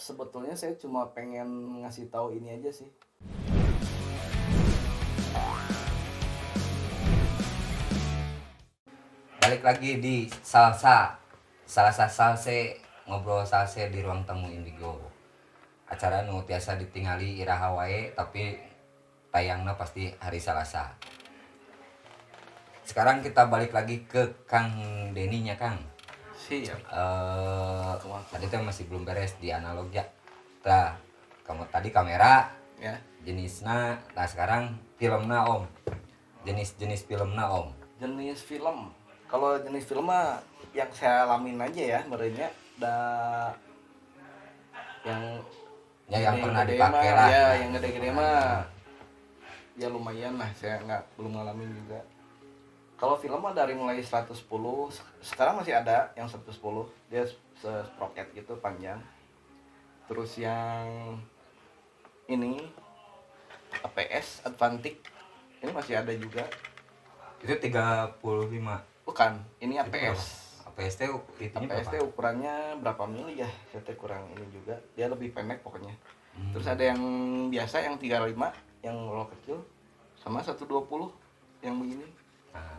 Sebetulnya saya cuma pengen ngasih tahu ini aja sih. Balik lagi di Salsa Salse, ngobrol salse di ruang tamu Indigo. Acara nu tiasa ditingali iraha wae tapi tayangna pasti hari Salasa. Sekarang kita balik lagi ke Kang Deninya Kang. Siap. Tadi tuh masih belum beres di analog ya. Kamu tadi kamera Ya. jenisnya, nah sekarang filmnya Om. Jenis filmnya Om. Jenis film. Kalau jenis film mah yang saya alamin aja ya, merenya yang Yang pernah gede-gede dipakai mah, lah. ya, Nah, yang gede-gede mah ya lumayan lah, saya belum ngalamin juga. Kalau film mah dari mulai 110, sekarang masih ada yang 110, dia sprocket gitu panjang. Terus yang ini APS Advantic ini masih ada juga. Itu 35. Bukan, ini Itu berapa? APS. APS teh itunya APS berapa? teh ukurannya berapa mili ya? Saya teh kurang ini juga. Dia lebih pendek pokoknya. Terus ada yang biasa yang 35 yang roll kecil sama 120 yang begini. Nah,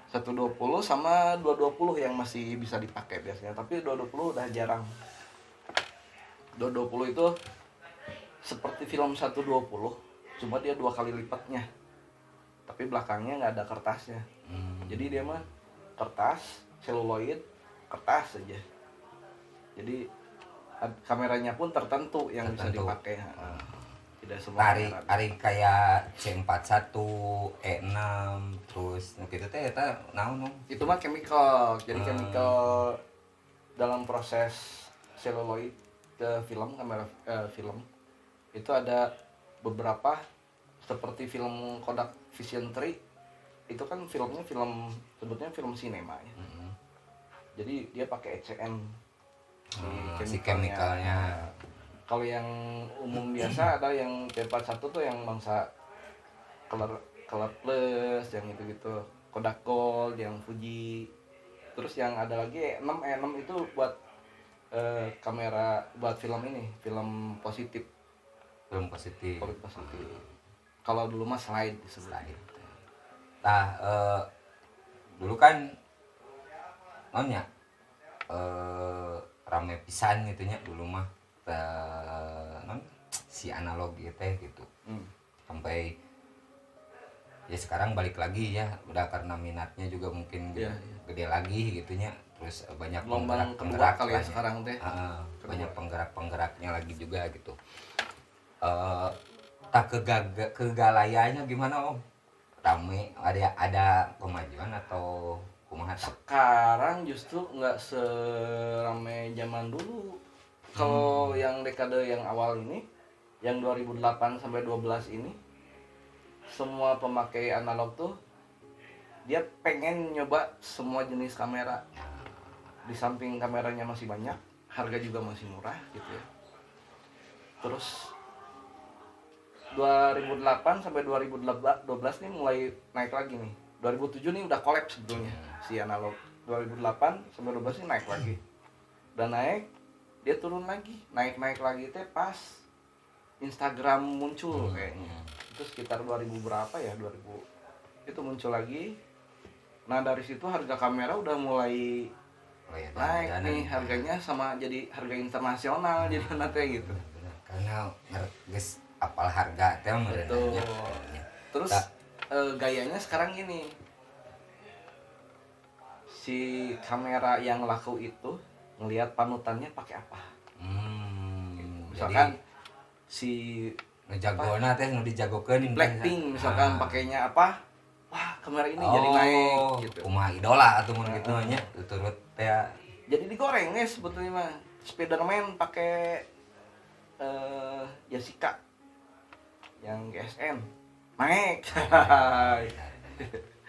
120 sama 220 yang masih bisa dipakai biasanya. Tapi 220 udah jarang. 220 itu seperti film 120, cuma dia 2 kali lipatnya. Tapi belakangnya nggak ada kertasnya. Jadi dia mah kertas, seluloid, kertas saja. Jadi kameranya pun tertentu yang bisa Tertentu. dipakai. Tidak semua kamera. Ari kayak C41, E6, terus gitu teh eta naon Om? Itu mah chemical. Jadi chemical dalam proses seluloid ke film, kamera film itu ada beberapa seperti film Kodak Vision 3 itu kan filmnya sebetulnya film sinema ya. Jadi dia pakai ECM Si chemicalnya. Kalau yang umum biasa ada yang T41 tuh yang bangsa color plus yang gitu-gitu, Kodak Gold, yang Fuji. Terus yang ada lagi E6 itu buat kamera buat film ini, film positif. Belum positif. Positif. Kalau dulu mah slide disebutnya. Nah, dulu kan nonnya rame pisan gitu nya dulu mah non si analog gitu. Sampai ya sekarang balik lagi ya udah karena minatnya juga mungkin gede lagi gitunya, terus banyak Gelombang penggerak kedua kali ya lah sekarang teh. banyak penggeraknya lagi juga gitu. Tak kegalayanya gimana Om? Rame, ada kemajuan atau kumaha? Sekarang justru nggak seramai zaman dulu. Kalau yang dekade yang awal ini, yang 2008 sampai 12 ini, semua pemakai analog tuh dia pengen nyoba semua jenis kamera. Di samping kameranya masih banyak, harga juga masih murah gitu ya. Terus 2008 sampai 2012 nih mulai naik lagi nih. 2007 nih udah kolaps sebetulnya si analog. 2008 sampai 2012 nih naik lagi. Udah naik, dia turun lagi. Naik lagi teh pas Instagram muncul kayaknya. Itu sekitar 2000 berapa ya? 2000 itu muncul lagi. Nah, dari situ harga kamera udah mulai naik nih harganya, sama jadi harga internasional jadi nanti gitu. Karena guys apal harga teh Betul. Terus gayanya sekarang gini, si kamera yang laku itu ngelihat panutannya pakai apa. Misalkan si ngejagona teh nu dijagokeun Blackpink misalkan pakainya apa, wah kamera ini jadi naik gitu. Kumaha idola atuh mun kitu nya turut teh. Jadi digoreng sebetulnya mah. Spiderman pakai Yashica yang GSM naik.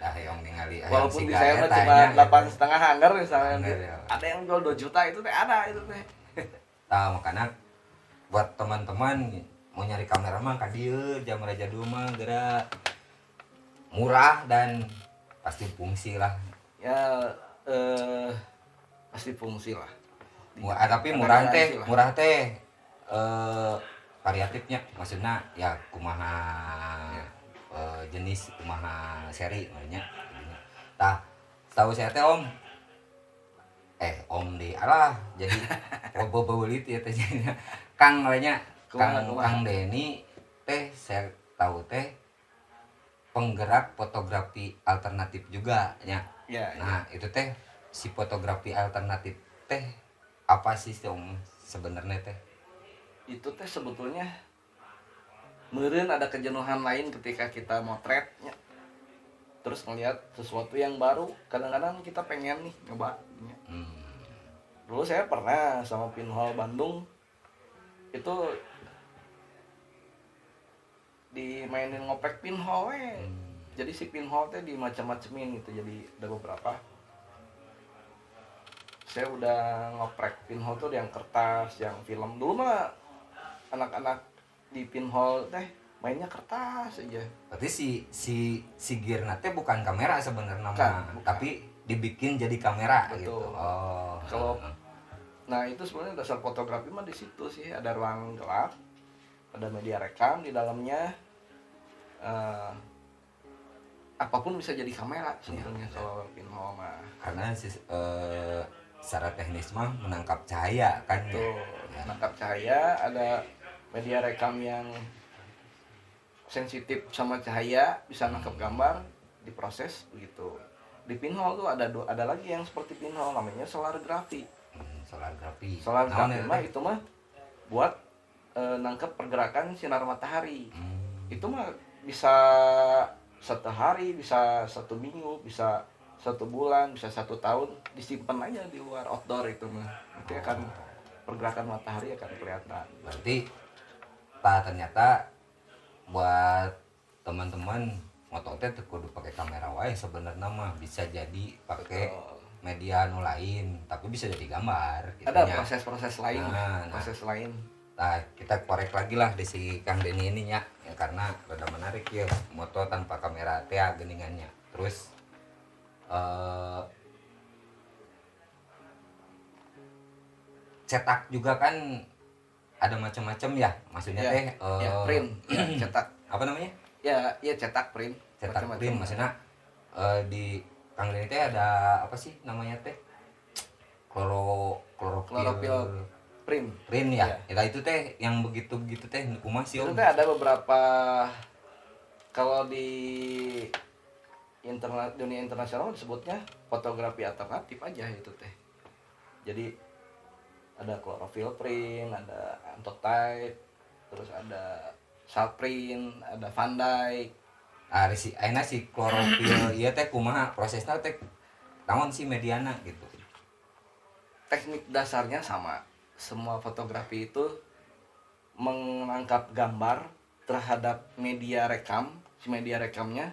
Dah yang ningali Walaupun di saya mah cuma 8,5 hanger misalnya. Ada yang jual 2 juta itu teh ada itu teh. Tah makanya buat teman-teman mau nyari kamera mah ka dieu Jamra Jadul mah geura murah dan pasti fungsi lah. Ya pasti fungsi lah. Tapi Ada murah garansi teh lah. murah teh variatifnya maksudnya ya kumaha jenis kumaha seri namanya. Tah tahu saya teh om di alah jadi beulit ya teh jadinya. Kang namanya Kang Denny teh saya tahu teh penggerak fotografi alternatif juga ya. Ya, Nah, itu teh si fotografi alternatif teh apa sih om sebenarnya teh? itu teh sebetulnya meureun ada kejenuhan lain ketika kita motretnya. Terus ngelihat sesuatu yang baru, kadang-kadang kita pengen nih nyoba. Dulu saya pernah sama Pinhole Bandung itu dimainin ngoprek pinhole we. Jadi si pinhole teh dimacam-macemin gitu. Jadi ada beberapa. Saya udah ngoprek pinhole tuh yang kertas, yang film. Dulu mah anak-anak di pinhole teh mainnya kertas aja. Berarti si gear teh bukan kamera sebenarnya mah, tapi dibikin jadi kamera. Betul. Gitu. Oh. Nah itu sebenarnya dasar fotografi mah di situ sih, ada ruang gelap, ada media rekam di dalamnya, apapun bisa jadi kamera sebetulnya kalau pinhole mah. Karena secara teknis mah menangkap cahaya kan. Tuh, menangkap cahaya, ada media rekam yang sensitif sama cahaya, bisa nangkap gambar, diproses begitu. Di pinhole tuh ada lagi yang seperti pinhole, namanya solargraphy. Solargraphy mah itu mah buat nangkep pergerakan sinar matahari. Itu mah bisa 1 hari, bisa 1 minggu, bisa 1 bulan, bisa 1 tahun, disimpan aja di luar outdoor itu mah. Nanti akan pergerakan matahari akan kelihatan. Berarti ternyata buat teman-teman moto teh kudu pakai kamera wae sebenarnya mah, bisa jadi pakai media anu lain tapi bisa jadi gambar gitu. Ada proses-proses lain. Proses lain. Nah, kita korek lagi lah di si Kang Denny ini ya, karena rada menarik ya moto tanpa kamera teh geningannya. Terus cetak juga kan ada macam-macam ya, maksudnya ya, teh print, ya, cetak. Apa namanya? Ya cetak print. Cetak print maksudnya di Kang Denny teh ada apa sih namanya teh? Klorofil print ya. Ya itu teh yang begitu teh kumaha sih om? Itu teh ada beberapa, kalau di dunia internasional disebutnya fotografi alternatif aja itu teh. Jadi ada chlorophyll print, ada anthotype, terus ada salt print, ada Van Dyke. Ayeuna si klorofil ieu teh kumaha prosesna teh naon sih mediana gitu. Teknik dasarnya sama. Semua fotografi itu menangkap gambar terhadap media rekam. Si media rekamnya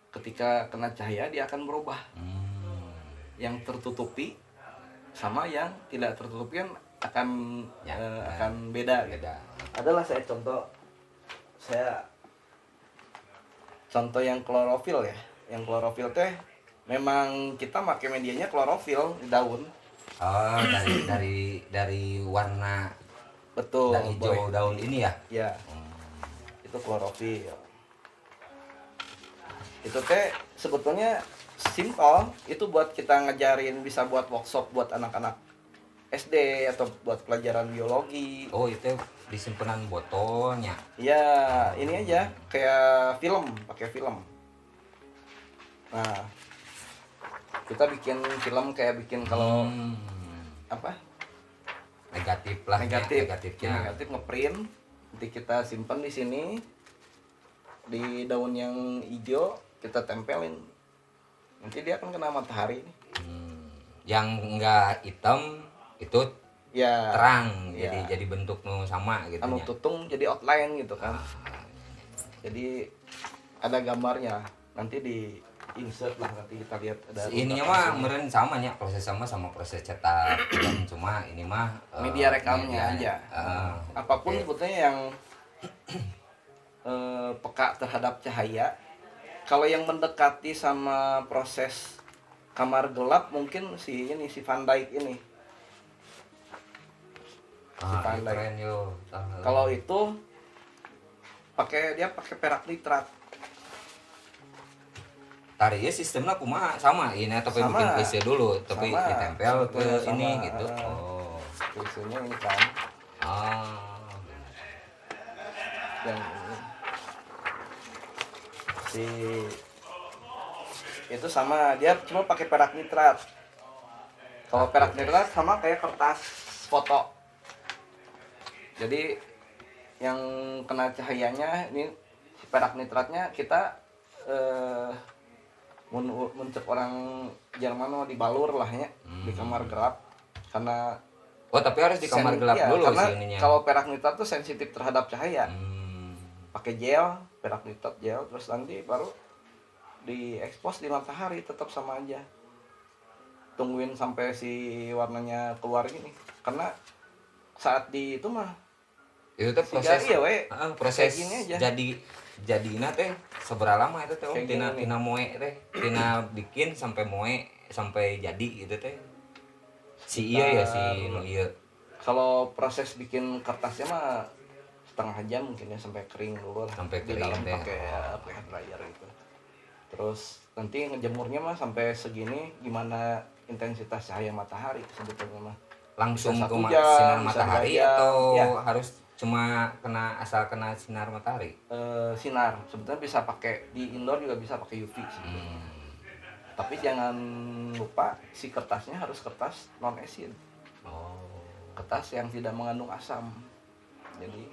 ketika kena cahaya dia akan berubah. Yang tertutupi sama yang tidak tertutupi kan akan beda. Adalah saya contoh yang klorofil ya. Yang klorofil teh memang kita pakai medianya klorofil di daun. Oh, dari warna. Betul. Dari hijau daun ini ya? Ya. Itu klorofil. Itu teh sebetulnya simple, itu buat kita ngajarin, bisa buat workshop buat anak-anak SD atau buat pelajaran biologi. Oh, itu disimpenan botolnya. Ya, ini aja kayak film, pakai film. Nah, kita bikin film kayak bikin kalau apa? Negatifnya. Negatif ngeprint, nanti kita simpan di sini di daun yang hijau, kita tempelin. Nanti dia akan kena matahari nih. Yang enggak hitam itu ya terang, jadi bentuk sama gitu anu ya. tutung jadi outline gitu kan. Jadi ada gambarnya, nanti di insert lah, nanti kita lihat ada ininya mah meureun sama nya, proses sama proses cetak film, cuma ini mah media rekamnya aja. Apapun sebetulnya yang peka terhadap cahaya. Kalau yang mendekati sama proses kamar gelap mungkin si Van Dyke ini. si Van Dyke. keren yo. Kalau itu pakai perak nitrat. Tari ya sistemnya kumaha sama ini tapi Sama. bikin klise dulu tapi Sama. ditempel ke Sebetulnya ini sama. gitu. Oh. Klisenya ini kan Ah. yang ini. Si itu sama, dia cuma pakai perak nitrat. Kalau perak nitrat sama kayak kertas foto. Jadi yang kena cahayanya ini si perak nitratnya kita mencek orang Jerman mah dibalur lah ya di kamar gelap karena Oh, tapi harus di kamar gelap iya, dulu karena sih ininya. kalau perak nitrat tuh sensitif terhadap cahaya. Hmm. Pakai gel, perak nitrat gel, terus nanti baru diekspos di matahari tetap sama aja. Tungguin sampai si warnanya keluar gini. Karena saat di itu mah Itu tuh proses iya, we. proses Kayak gini aja. jadinya teh seberapa lama itu teh Kayak tina gini. tina moe teh tina bikin sampai moe sampai jadi gitu teh. Si iya ya si nu iya. kalau proses bikin kertasnya mah setengah jam mungkin ya sampai kering dulu lah. Sampai Di kering dalam teh. pakai hair dryer gitu. Terus nanti ngejemurnya mah sampai segini gimana intensitas cahaya matahari sebetulnya mah. Langsung Bisa ke 1 jam, sinar bisa matahari 2 jam, atau ya. harus cuma asal kena sinar matahari? Sinar sebetulnya bisa pakai di indoor juga bisa pakai UV sebetulnya. Tapi jangan lupa si kertasnya harus kertas non asin. Oh. Kertas yang tidak mengandung asam. Jadi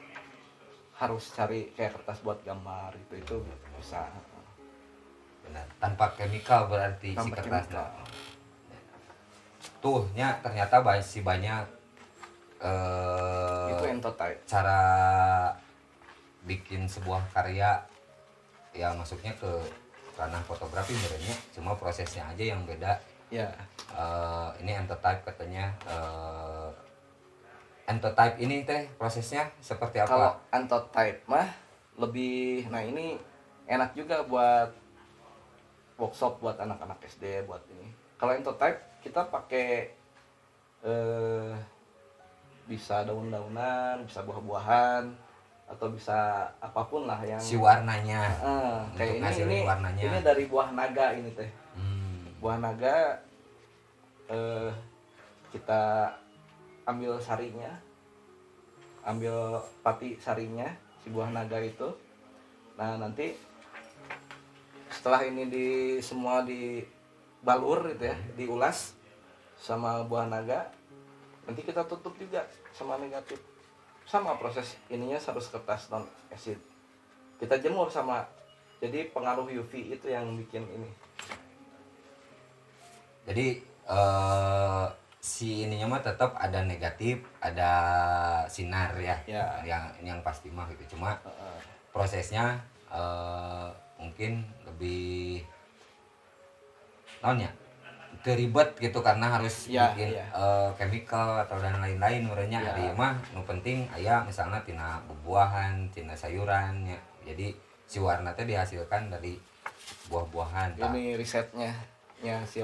harus cari kayak kertas buat gambar itu bisa. Benar. Tanpa chemical berarti si Tanpa kertasnya. chemical. Tuhnya ternyata masih banyak Itu entotype. cara bikin sebuah karya yang masuknya ke ranah fotografi sebenarnya cuma prosesnya aja yang beda. Ya. Ini entotype katanya. Entotype ini teh prosesnya seperti apa? Kalau entotype mah lebih, nah ini enak juga buat workshop buat anak-anak SD buat ini. Kalau entotype kita pakai bisa daun-daunan, bisa buah-buahan, atau bisa apapun lah yang Si warnanya. kayak Untuk ngasilin ini warnanya. ini dari buah naga ini teh. Buah naga kita ambil sarinya, ambil pati sarinya si buah naga itu. Nah nanti setelah ini semua dibalur gitu ya, diulas sama buah naga, nanti kita tutup juga sama negatif. Sama proses ininya harus kertas non acid. Kita jemur sama, jadi pengaruh UV itu yang bikin ini. Jadi si ininya mah tetap ada negatif, ada sinar ya. Ya. Yang pasti mah gitu. Cuma prosesnya mungkin lebih naonnya ribet gitu karena harus Ya, bikin ya. chemical atau dan lain-lain merenya. Ya. Ada mah nu penting aya misalnya tina buah-buahan, tina sayuran ya. Jadi si warna teh dihasilkan dari buah-buahan. Ini risetnya ya si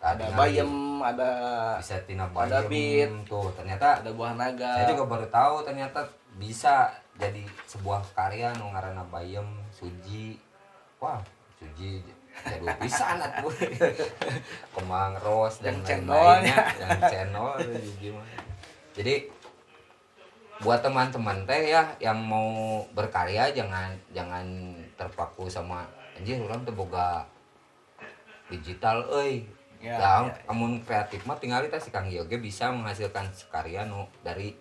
Tah, ada tinggal bayam, ada bisa tina ada bayam bit, tuh ternyata ada buah naga. saya juga baru tahu ternyata bisa jadi sebuah karya nu ngaranna bayam suji. Wah, suji jadul pisan atuh. Kemang ros dan Yang lain-lainnya yang channel suji mah. Jadi buat teman-teman teh ya yang mau berkarya jangan terpaku sama anjir urang teh boga digital euy. Ya, Ya, ya. amun kreatif mah tinggal kita si Kang Yoge bisa menghasilkan karya nu dari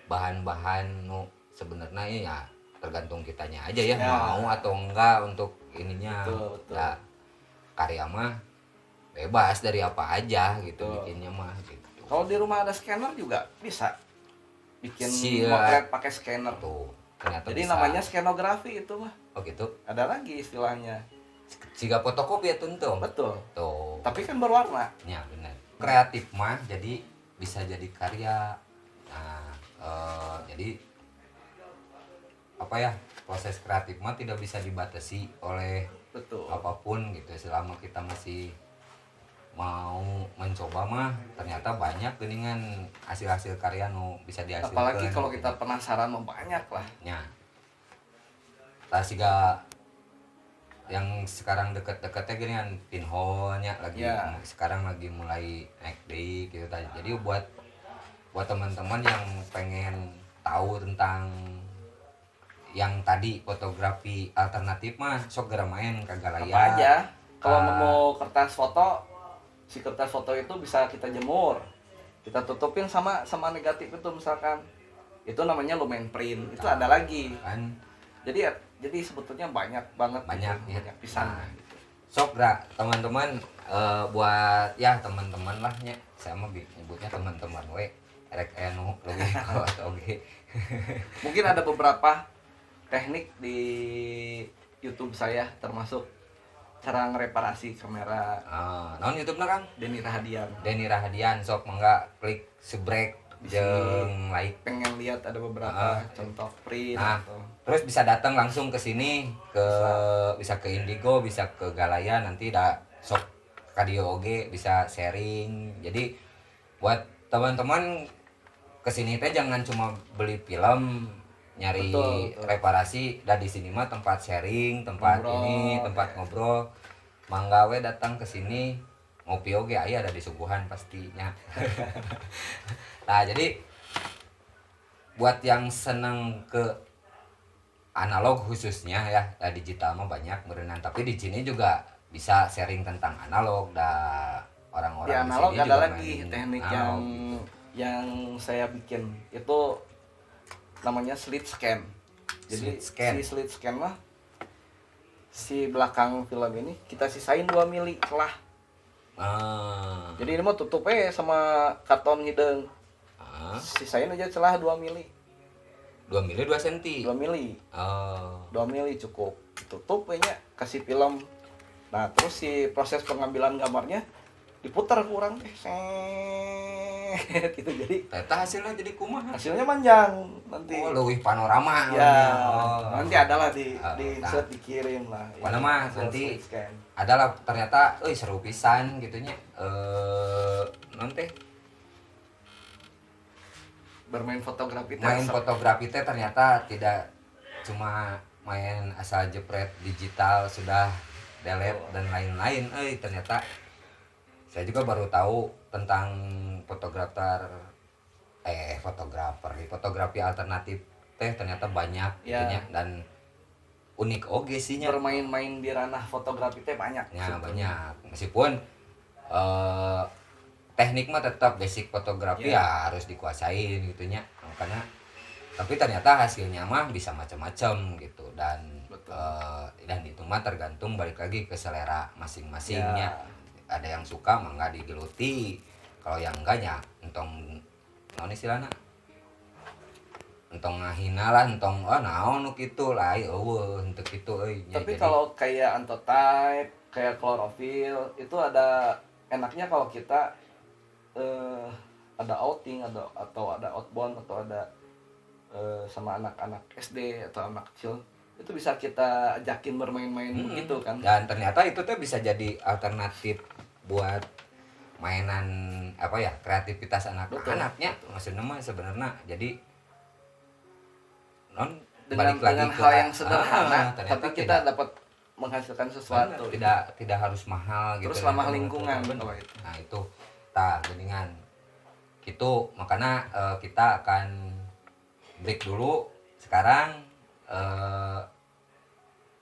bahan-bahan nu sebenarnya ya tergantung kitanya aja ya, Ya. mau atau enggak untuk ininya. Betul. Ya, karya mah bebas dari apa aja gitu Betul. bikinnya mah gitu. Kalau di rumah ada scanner juga bisa bikin Siap. motret pakai scanner. Tuh, ternyata Jadi bisa. namanya skenografi itu mah. Oh gitu. Ada lagi istilahnya. Siga fotokopi ya tuntung. Betul. Tuh. Tapi kan berwarna. Ya benar. Kreatif mah jadi bisa jadi karya. Nah, jadi apa ya, proses kreatif mah tidak bisa dibatasi oleh Betul. apapun gitu selama kita masih mau mencoba mah ternyata banyak dengan hasil-hasil karya nu bisa dihasilkan. Apalagi kalau kita penasaran mah banyak lah. Ya. Tah siga yang sekarang deket-deketnya gini kan pinholnya lagi sekarang lagi mulai naik deui gitu tadi. Jadi buat teman-teman yang pengen tahu tentang yang tadi fotografi alternatif mah sok gara main ke Galaya. Apa aja. Kalau mau kertas foto, si kertas foto itu bisa kita jemur. Kita tutupin sama negatif itu misalkan. Itu namanya lumen print. Itu ada lagi. Kan. Jadi sebetulnya banyak banget. Banyak gitu. Banyak pisan. Gitu. Sok teman-teman buat ya teman-teman lah nya. Saya mah nyebutnya teman-teman we. Rek anu lebih kuat oge. Mungkin ada beberapa teknik di YouTube saya termasuk cara ngereparasi kamera. Naon YouTube-na Kang? Denny Rahadian. Denny Rahadian sok mangga klik subscribe jeung like. Pengen lihat ada beberapa contoh print atau. Terus bisa datang langsung ke sini bisa ke Indigo, bisa ke Galaya, nanti sok kadio oge bisa sharing. Jadi buat teman-teman kesini teh jangan cuma beli film nyari betul. Reparasi dan di sini mah tempat sharing, tempat ngobrol, tempat ngobrol. Mangga we datang ke sini ngopi oge aya ada disuguhan pastinya. Nah, jadi buat yang seneng ke analog khususnya ya, digital mah banyak berenang, tapi di sini juga bisa sharing tentang analog orang-orang di analog di sini ada juga lagi teknik analog, yang saya bikin itu namanya slit scan. Jadi si slit scan mah si belakang film ini kita sisain 2 mili celah. Jadi ini mah tutupnya sama karton hidung. Sisain aja celah 2 mili. 2 mili 2 cm. 2 mili. 2 mili cukup. Tutup nya kasih film. Nah, terus si proses pengambilan gambarnya diputar kurang gitu. Jadi eta hasilnya jadi kumaha? Hasilnya panjang nanti. Oh, leuwih panorama. Ya. Nanti adalah di set dikirim lah. Mana mah nanti adalah ternyata seru pisan gitunya. Nanti bermain fotografi teh ternyata tidak cuma main asal jepret digital sudah delete dan lain-lain. Ternyata saya juga baru tahu tentang fotografi alternatif teh ternyata banyak gitunya dan unik oge sih nya. Bermain-main di ranah fotografi teh banyak. Ya, banyak. Meskipun teknik mah tetap basic fotografi ya harus dikuasain gitunya. Makanya tapi ternyata hasilnya mah bisa macam-macam gitu dan itu mah tergantung balik lagi ke selera masing-masingnya. Ada yang suka mangga digeluti, kalau yang enggaknya entong naon istilahna entong ngahina lah entong naon nu kitu lah untuk itu tapi kalau kayak antotype kayak chlorophyll itu ada enaknya kalau kita ada outing atau ada outbound atau ada sama anak-anak SD atau anak kecil itu bisa kita ajakin bermain-main gitu kan. Dan ternyata itu tuh bisa jadi alternatif buat mainan kreativitas anak-anaknya. Maksudnya mah sebenarnya jadi dengan hal yang sederhana tapi kita dapat menghasilkan sesuatu. Tidak harus mahal gitu. Terus ramah lingkungan betul. Nah, itu geningan. Gitu, makanya kita akan break dulu sekarang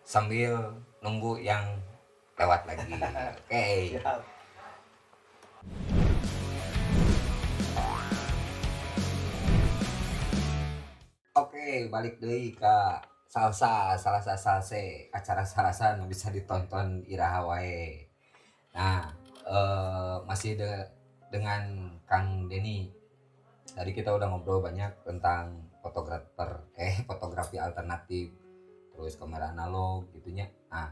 sambil nunggu yang lewat lagi. Oke. Oke, balik deui ka salsa acara salsa nu bisa ditonton iraha wae. Nah, masih dengan Kang Denny. Tadi kita udah ngobrol banyak tentang fotografi alternatif, terus kamera analog gitunya. Nah,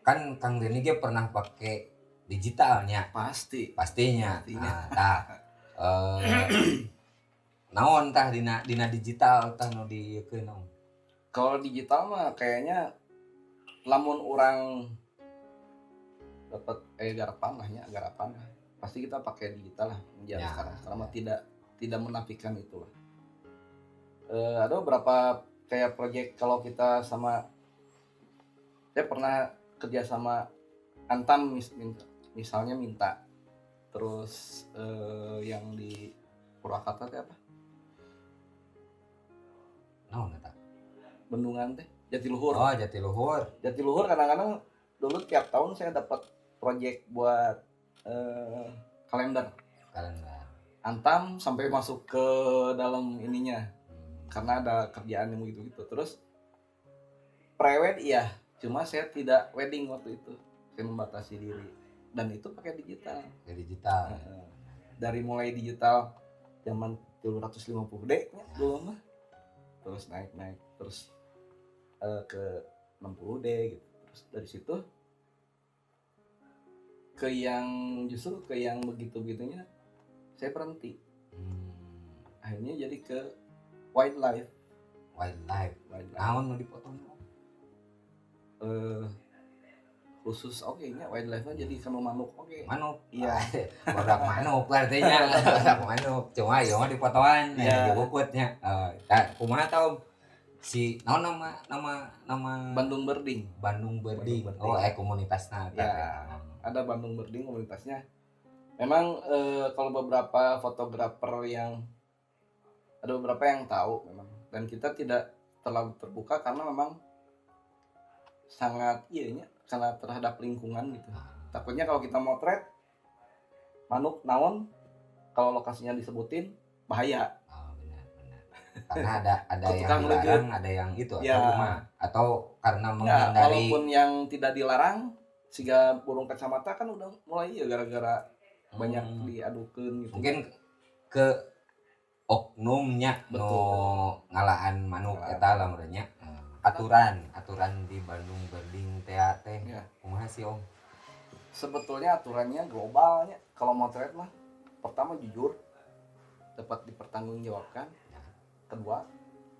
kan Kang Denny dia pernah pakai digitalnya pastinya. Naon tah dina digital tah nu diekeun naon? Kalau digital mah kayaknya lamun orang dapat garapan lah ya, garapan lah. Pasti kita pakai digital lah ya, sekarang mah tidak menafikan itu lah. Ada beberapa kayak proyek kalau kita sama, saya pernah kerja sama Antam misalnya minta, terus yang di Purwakarta teh apa? Naon eta? Bendungan teh Jatiluhur. Oh, Jatiluhur. Jatiluhur kadang-kadang dulu tiap tahun saya dapat proyek buat kalender. Antam sampai masuk ke dalam ininya. Karena ada kerjaan yang gitu-gitu. Terus prewed iya, cuma saya tidak wedding waktu itu. Saya membatasi diri dan itu pakai digital. Dari mulai digital zaman 250D nya dulu mah. Terus naik terus ke 60D gitu. Terus dari situ ke yang begitu-begitunya saya berhenti. Akhirnya jadi ke wildlife. Naon nu dipotong? Khusus nya wildlife jadi sama manuk. Manuk. Iya. Produk manuk artinya. Produk manuk. Cuma ya mah dipotongan ya dibukutnya. Kumaha tahu si naon nama Bandung Berding. Oh, komunitasnya. Ya, ada Bandung Berding komunitasnya. Memang kalau beberapa fotografer yang ada beberapa yang tahu memang, dan kita tidak terlalu terbuka karena memang sangat karena terhadap lingkungan gitu. Takutnya kalau kita motret manuk naon kalau lokasinya disebutin bahaya. Benar. Karena ada yang dilarang, ada yang itu atau karena menghindari. Walaupun yang tidak dilarang, siga burung kacamata kan udah mulai gara-gara banyak diadukeun gitu. Mungkin ke oknumnya ngalaan manuk eta lamunnya. Aturan di Bandung Berding teh kumaha sih Om? Sebetulnya aturannya globalnya kalau motret mah pertama jujur, dapat dipertanggungjawabkan, kedua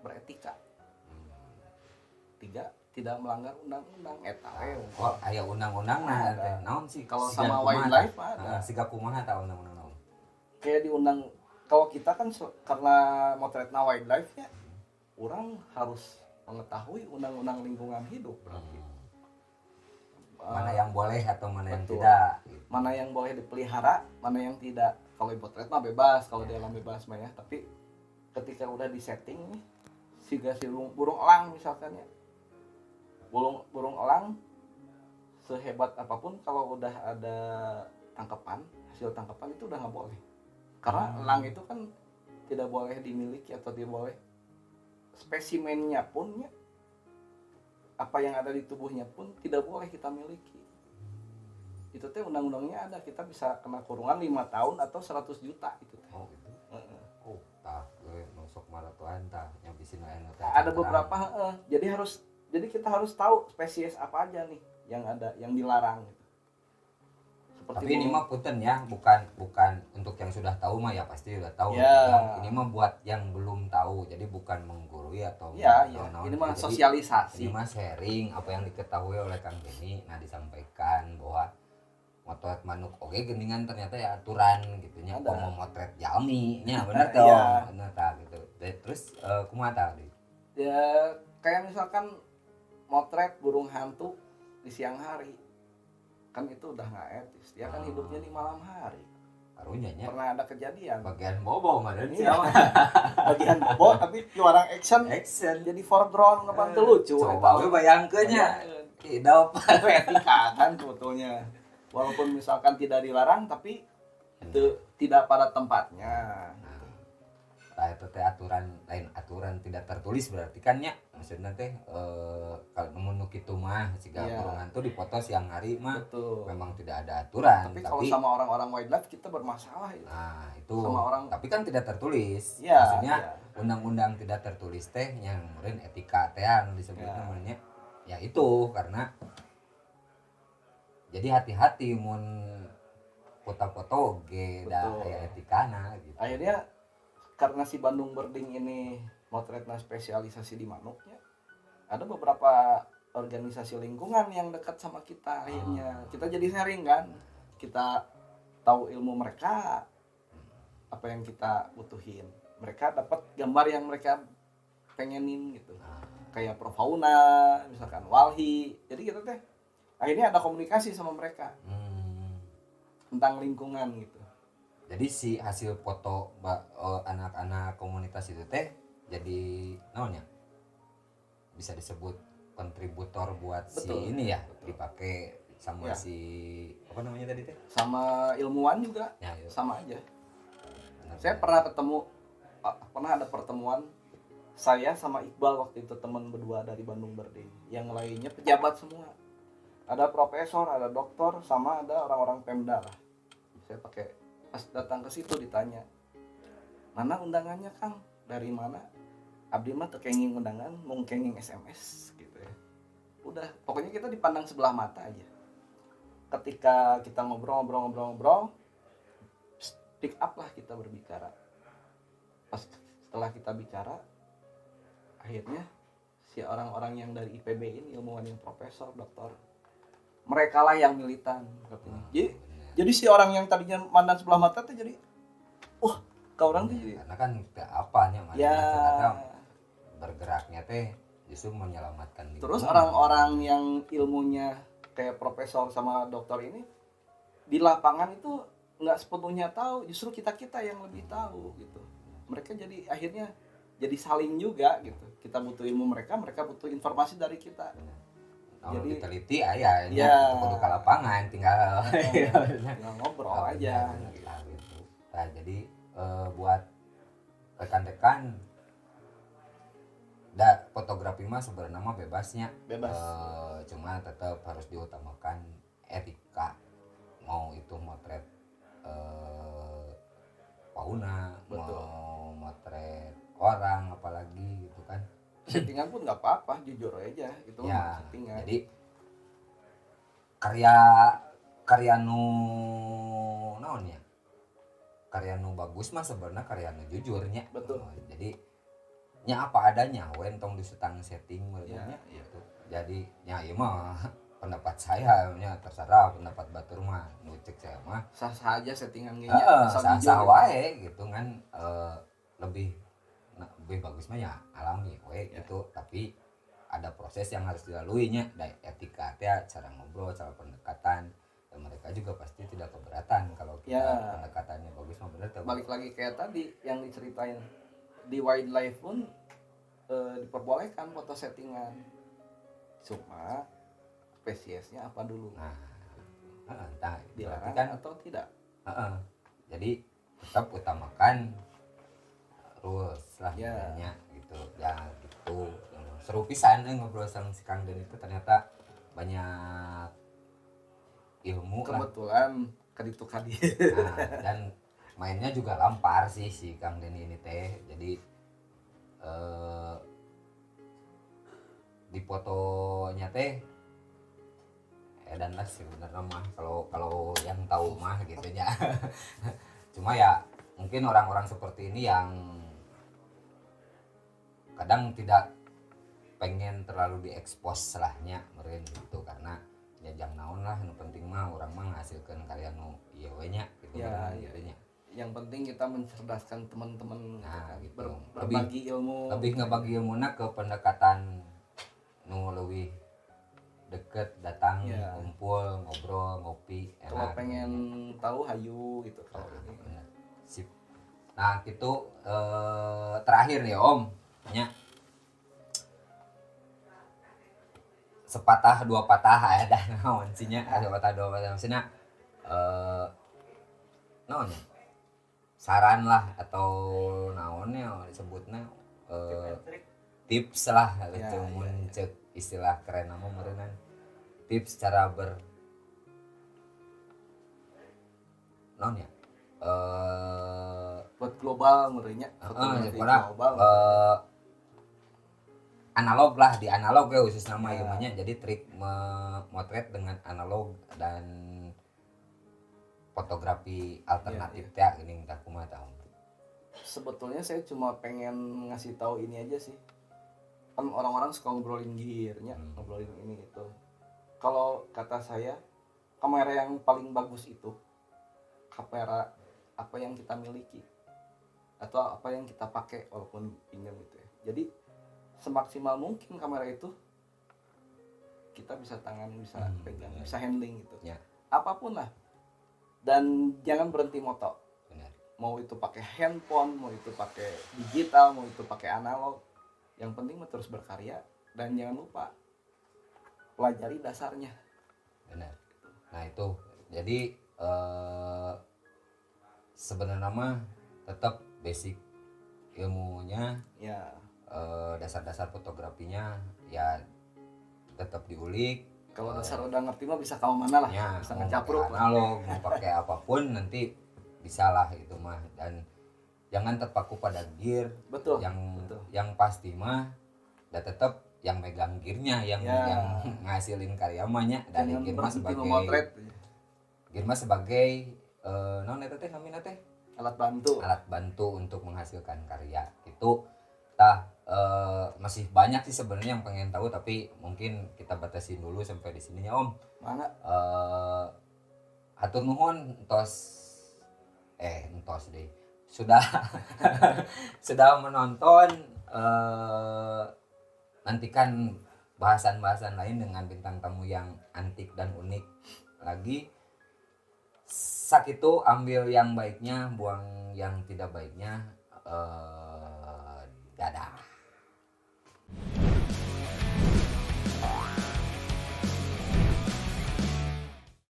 beretika, tiga tidak melanggar undang-undang eta. Aya undang-undangna teh. Naon sih kalau sama wildlife ada? Siga kumaha ta undang-undang naon? Kayak di undang, kalau kita kan karena motretna wildlife ya, orang harus mengetahui undang-undang lingkungan hidup berarti. Mana yang boleh atau mana yang tidak? Mana yang boleh dipelihara, mana yang tidak. Kalau potret mah bebas, kalau di alam bebas mah ya. Tapi ketika udah di setting nih, si burung elang misalkan ya, burung elang sehebat apapun kalau udah ada tangkapan, hasil tangkapan itu udah nggak boleh. Karena elang itu kan tidak boleh dimiliki atau tidak boleh, spesimennya pun ya, apa yang ada di tubuhnya pun tidak boleh kita miliki. Itu teh undang-undangnya ada, kita bisa kena kurungan 5 tahun atau 100 juta itu teh. Oh gitu. Nusuk maratuan tah nya bisin anu teh. Ada beberapa jadi kita harus tahu spesies apa aja nih yang ada yang dilarang gitu. Tapi ini mah punten ya, bukan untuk yang sudah tahu mah ya pasti udah tahu. Ya. Ini mah buat yang belum tahu, jadi bukan menggurui atau ini mah sosialisasi. Ini mah sharing apa yang diketahui oleh Kang Beni. Nah, disampaikan bahwa motret manuk oke geningan ternyata ya aturan gitunya. Mau motret jalmi nya bener tuh. Bener ta gitu. Terus kumaha tah? Ya kayak misalkan motret burung hantu di siang hari. Kan itu udah nggak etis, dia kan hidupnya di malam hari. Karunya nya pernah ada kejadian bagian bobo mah bagian bobo tapi juara action jadi foreground ngebantu lucu. Coba we bayangkeun nya hidup itu etika kan sebetulnya, walaupun misalkan tidak dilarang tapi itu tidak pada tempatnya. Itu teh aturan tidak tertulis berarti kan nya maksudnya teh kalau nemu kitu mah siga burungan tuh dipoto siang hari mah memang tidak ada aturan. Tapi kalau sama orang-orang wildlife kita bermasalah itu. Nah itu sama orang, tapi kan tidak tertulis maksudnya undang-undang tidak tertulis teh yang meureun etika teh anu disebut namanya ya itu karena jadi hati-hati mun foto-foto ge da aya etikana gitu. Akhirnya karena si Bandung Berding ini motretna spesialisasi di manuknya, ada beberapa organisasi lingkungan yang dekat sama kita. Akhirnya kita jadi sharing kan, kita tahu ilmu mereka, apa yang kita butuhin, mereka dapat gambar yang mereka pengenin gitu, kayak Profauna misalkan, Walhi. Jadi kita teh akhirnya ada komunikasi sama mereka tentang lingkungan gitu. Jadi si hasil foto anak-anak komunitas itu teh jadi namanya bisa disebut kontributor buat Betul, si ini ya, betul. dipakai sama Ya. si apa namanya tadi teh? Sama ilmuwan juga Ya, yuk. sama aja. Benar. Saya pernah ada pertemuan saya sama Iqbal waktu itu, teman berdua dari Bandung Berdiri. Yang lainnya pejabat semua. Ada profesor, ada doktor, sama ada orang-orang Pemda lah. Saya pakai pas datang ke situ ditanya, mana undangannya Kang? Dari mana? Abdi mah teu kenging undangan, mung kenging SMS gitu ya. Udah, pokoknya kita dipandang sebelah mata aja. Ketika kita ngobrol, speak up lah kita berbicara. Pas setelah kita bicara, akhirnya si orang-orang yang dari IPB ini, ilmuwan yang profesor, doktor, mereka lah yang militan katanya. Jadi si orang yang tadinya mandang sebelah mata tuh jadi, ke orang tuh jadi, Karena kan apanya ya. ternyata bergeraknya teh justru menyelamatkan lingkungan. Terus orang-orang yang ilmunya kayak profesor sama dokter ini di lapangan itu nggak sepenuhnya tahu, justru kita yang lebih tahu gitu. Mereka jadi akhirnya jadi saling juga gitu. Kita butuh ilmu mereka butuh informasi dari kita. Kalau Jadi diteliti ya kudu ke lapangan tinggal tinggal ngobrol aja. Gitu. Nah, jadi buat rekan-rekan fotografi mah sebenarnya mah bebasnya. Bebas. Cuma tetap harus diutamakan etika. Mau itu motret fauna, Betul. mau motret orang apalagi gitu kan. Settingan pun nggak apa-apa, jujur aja itu Ya, settingan. jadi karya nu naon ya, karya nu bagus mah sebenarnya karya nu jujurnya. Betul. Jadi nya apa adanya we tong disetang setting Ya, gitu. Jadi nya ieu mah pendapat saya nya terserah pendapat batur mah nu cek saya mah sah-sah aja settingan kayaknya, sah-sah wae gitu kan. Lebih bagus mah ya alami we gitu, tapi ada proses yang harus dilaluinya, dari etika teh, cara ngobrol, cara pendekatan, dan mereka juga pasti tidak keberatan kalau kita pendekatannya bagus mah bener. Balik lagi kayak tadi yang diceritain di wildlife pun diperbolehkan foto settingan, cuma spesiesnya apa dulu, dilarang kan, atau tidak. Jadi tetap utamakan rules lah Ya. gitu ya gitu. Seru pisan ngobrol sama si Kang Den itu, ternyata banyak ilmu kebetulan kaditu kadi. Dan mainnya juga lampar sih si Kang Den ini teh. Jadi di fotonya teh dan lah sebenarnya mah kalau yang tahu mah gitu ya. Cuma ya mungkin orang-orang seperti ini yang kadang tidak pengen terlalu diekspos selahnya meureun gitu, karena ya jang naon lah, nu penting mah urang mah ngasilkeun karya nu ieu we nya gitu Ya, gitu nya. Yang penting kita mencerdaskan teman-teman, Gitu. berbagi ilmu. Lebih ngebagi ilmuna ke pendekatan nu leuwih deket, datang ngumpul ngobrol ngopi enak. Kalau pengen tahu hayu gitu kalau ini. Bener. Sip. Nah gitu, terakhir nih Om nya, sepatah dua patah ada naon sih nya, sepatah dua patah maksudnya naon ya, saran lah atau naonnya disebutnya tips lah gitu, cek istilah keren nama merenang, tips cara naon ya, buat global menurutnya global, analog lah, di analog ya khusus nama ilmunya. Jadi trik memotret dengan analog dan fotografi alternatif ya ini entah kumaha tahu. Sebetulnya saya cuma pengen ngasih tahu ini aja sih, kan orang-orang suka ngobrolin gearnya, ngobrolin ini itu. Kalau kata saya, kamera yang paling bagus itu kamera apa yang kita miliki atau apa yang kita pakai walaupun pinjam gitu ya. Jadi semaksimal mungkin kamera itu kita bisa tangan, bisa pegang, bisa handling gitu. Ya. Apapun lah. Dan jangan berhenti moto. Benar. Mau itu pakai handphone, mau itu pakai digital, mau itu pakai analog. Yang penting terus berkarya dan jangan lupa pelajari dasarnya. Benar. Nah itu jadi sebenarnya mah tetap basic ilmunya Ya. Dasar-dasar fotografinya ya tetap diulik. Kalau dasar udah ngerti mah bisa kamu mana lah, Ya, bisa mau ngecapruk pakai lah. analog, mau pakai apapun nanti bisa lah itu mah. Dan jangan terpaku pada gear. Betul. Yang pasti mah udah tetap yang megang gearnya, yang ngasilin karya mahnya. Dari Jangan gear mah berhenti sebagai memotret. gear mah sebagai non eta teh namina teh Alat bantu untuk menghasilkan karya itu. Masih banyak sih sebenarnya yang pengen tahu, tapi mungkin kita batasin dulu sampai di sininya Om. Mana? Hatur nuhun entos deh sudah sudah menonton. Nantikan bahasan-bahasan lain dengan bintang tamu yang antik dan unik lagi. Sakitu ambil yang baiknya, buang yang tidak baiknya. Dadah.